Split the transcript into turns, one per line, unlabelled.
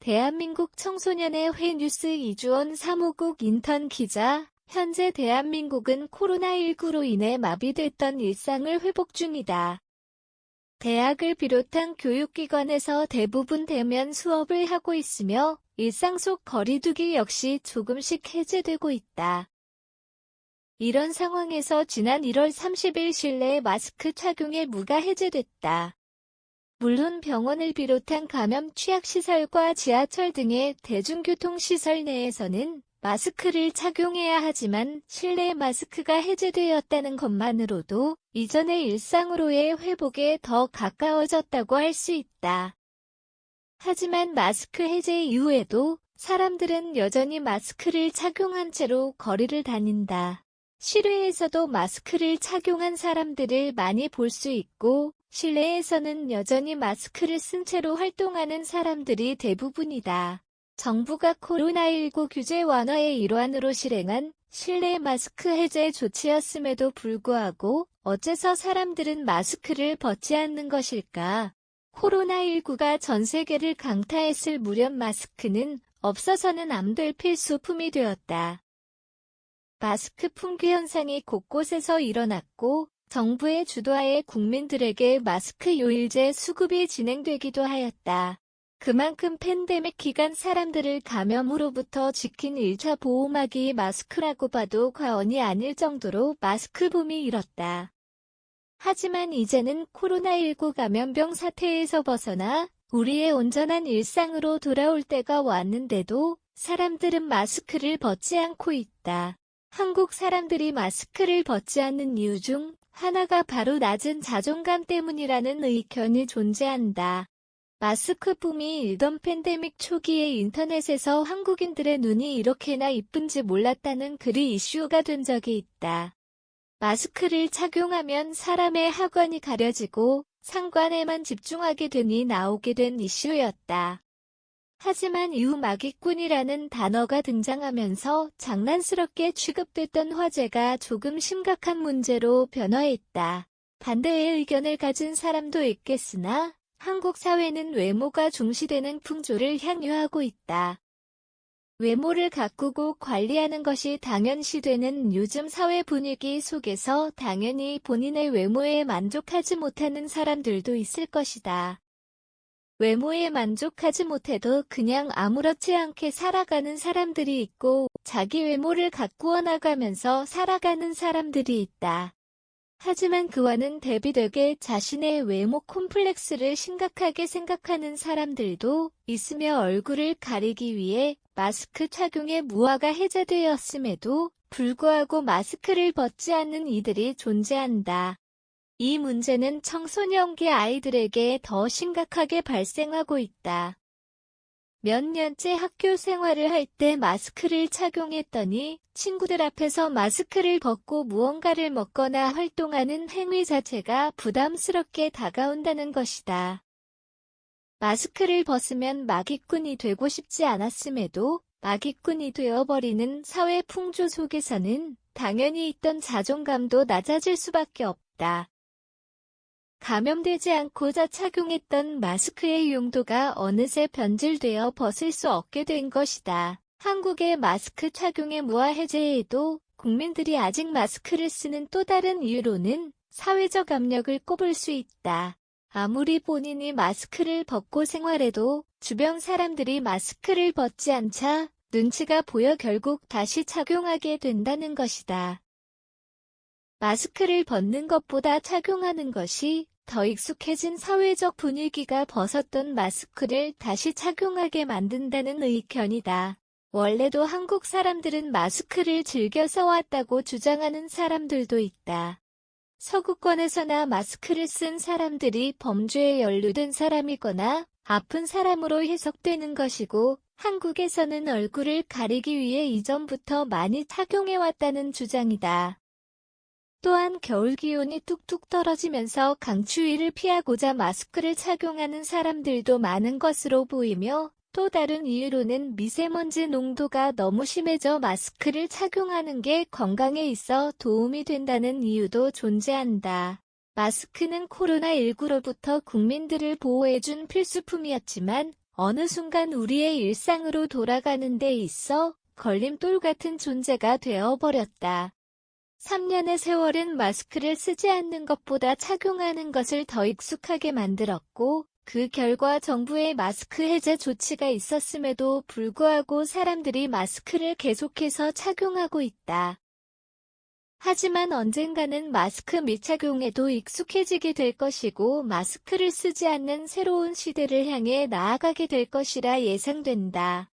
대한민국 청소년의 회뉴스 이주원 사무국 인턴 기자, 현재 대한민국은 코로나19로 인해 마비됐던 일상을 회복 중이다. 대학을 비롯한 교육기관에서 대부분 대면 수업을 하고 있으며 일상 속 거리 두기 역시 조금씩 해제되고 있다. 이런 상황에서 지난 1월 30일 실내 마스크 착용의 무가 해제됐다. 물론 병원을 비롯한 감염 취약시설과 지하철 등의 대중교통시설 내에서는 마스크를 착용해야 하지만 실내 마스크가 해제되었다는 것만으로도 이전의 일상으로의 회복에 더 가까워졌다고 할 수 있다. 하지만 마스크 해제 이후에도 사람들은 여전히 마스크를 착용한 채로 거리를 다닌다. 실외에서도 마스크를 착용한 사람들을 많이 볼 수 있고 실내에서는 여전히 마스크를 쓴 채로 활동하는 사람들이 대부분이다. 정부가 코로나19 규제 완화의 일환으로 실행한 실내 마스크 해제 조치였음에도 불구하고 어째서 사람들은 마스크를 벗지 않는 것일까? 코로나19가 전 세계를 강타했을 무렵 마스크는 없어서는 안 될 필수품이 되었다. 마스크 품귀 현상이 곳곳에서 일어났고 정부의 주도하에 국민들에게 마스크 요일제 수급이 진행되기도 하였다. 그만큼 팬데믹 기간 사람들을 감염으로부터 지킨 1차 보호막이 마스크라고 봐도 과언이 아닐 정도로 마스크 붐이 일었다. 하지만 이제는 코로나19 감염병 사태에서 벗어나 우리의 온전한 일상으로 돌아올 때가 왔는데도 사람들은 마스크를 벗지 않고 있다. 한국 사람들이 마스크를 벗지 않는 이유 중 하나가 바로 낮은 자존감 때문이라는 의견이 존재한다. 마스크 붐이 일던 팬데믹 초기에 인터넷에서 한국인들의 눈이 이렇게나 이쁜지 몰랐다는 글이 이슈가 된 적이 있다. 마스크를 착용하면 사람의 하관이 가려지고 상관에만 집중하게 되니 나오게 된 이슈였다. 하지만 이후 마기꾼이라는 단어가 등장하면서 장난스럽게 취급됐던 화제가 조금 심각한 문제로 변화했다. 반대의 의견을 가진 사람도 있겠으나 한국 사회는 외모가 중시되는 풍조를 향유하고 있다. 외모를 가꾸고 관리하는 것이 당연시되는 요즘 사회 분위기 속에서 당연히 본인의 외모에 만족하지 못하는 사람들도 있을 것이다. 외모에 만족하지 못해도 그냥 아무렇지 않게 살아가는 사람들이 있고 자기 외모를 가꾸어 나가면서 살아가는 사람들이 있다. 하지만 그와는 대비되게 자신의 외모 콤플렉스를 심각하게 생각하는 사람들도 있으며 얼굴을 가리기 위해 마스크 착용의 무화가 해제되었음에도 불구하고 마스크를 벗지 않는 이들이 존재한다. 이 문제는 청소년기 아이들에게 더 심각하게 발생하고 있다. 몇 년째 학교 생활을 할 때 마스크를 착용했더니 친구들 앞에서 마스크를 벗고 무언가를 먹거나 활동하는 행위 자체가 부담스럽게 다가온다는 것이다. 마스크를 벗으면 마기꾼이 되고 싶지 않았음에도 마기꾼이 되어버리는 사회 풍조 속에서는 당연히 있던 자존감도 낮아질 수밖에 없다. 감염되지 않고자 착용했던 마스크의 용도가 어느새 변질되어 벗을 수 없게 된 것이다. 한국의 마스크 착용의 무화 해제에도 국민들이 아직 마스크를 쓰는 또 다른 이유로는 사회적 압력을 꼽을 수 있다. 아무리 본인이 마스크를 벗고 생활해도 주변 사람들이 마스크를 벗지 않자 눈치가 보여 결국 다시 착용하게 된다는 것이다. 마스크를 벗는 것보다 착용하는 것이 더 익숙해진 사회적 분위기가 벗었던 마스크를 다시 착용하게 만든다는 의견이다. 원래도 한국 사람들은 마스크를 즐겨 써왔다고 주장하는 사람들도 있다. 서구권에서나 마스크를 쓴 사람들이 범죄에 연루된 사람이거나 아픈 사람으로 해석되는 것이고 한국에서는 얼굴을 가리기 위해 이전부터 많이 착용해왔다는 주장이다. 또한 겨울 기온이 뚝뚝 떨어지면서 강추위를 피하고자 마스크를 착용하는 사람들도 많은 것으로 보이며 또 다른 이유로는 미세먼지 농도가 너무 심해져 마스크를 착용하는 게 건강에 있어 도움이 된다는 이유도 존재한다. 마스크는 코로나19로부터 국민들을 보호해준 필수품이었지만 어느 순간 우리의 일상으로 돌아가는 데 있어 걸림돌 같은 존재가 되어버렸다. 3년의 세월은 마스크를 쓰지 않는 것보다 착용하는 것을 더 익숙하게 만들었고, 그 결과 정부의 마스크 해제 조치가 있었음에도 불구하고 사람들이 마스크를 계속해서 착용하고 있다. 하지만 언젠가는 마스크 미착용에도 익숙해지게 될 것이고 마스크를 쓰지 않는 새로운 시대를 향해 나아가게 될 것이라 예상된다.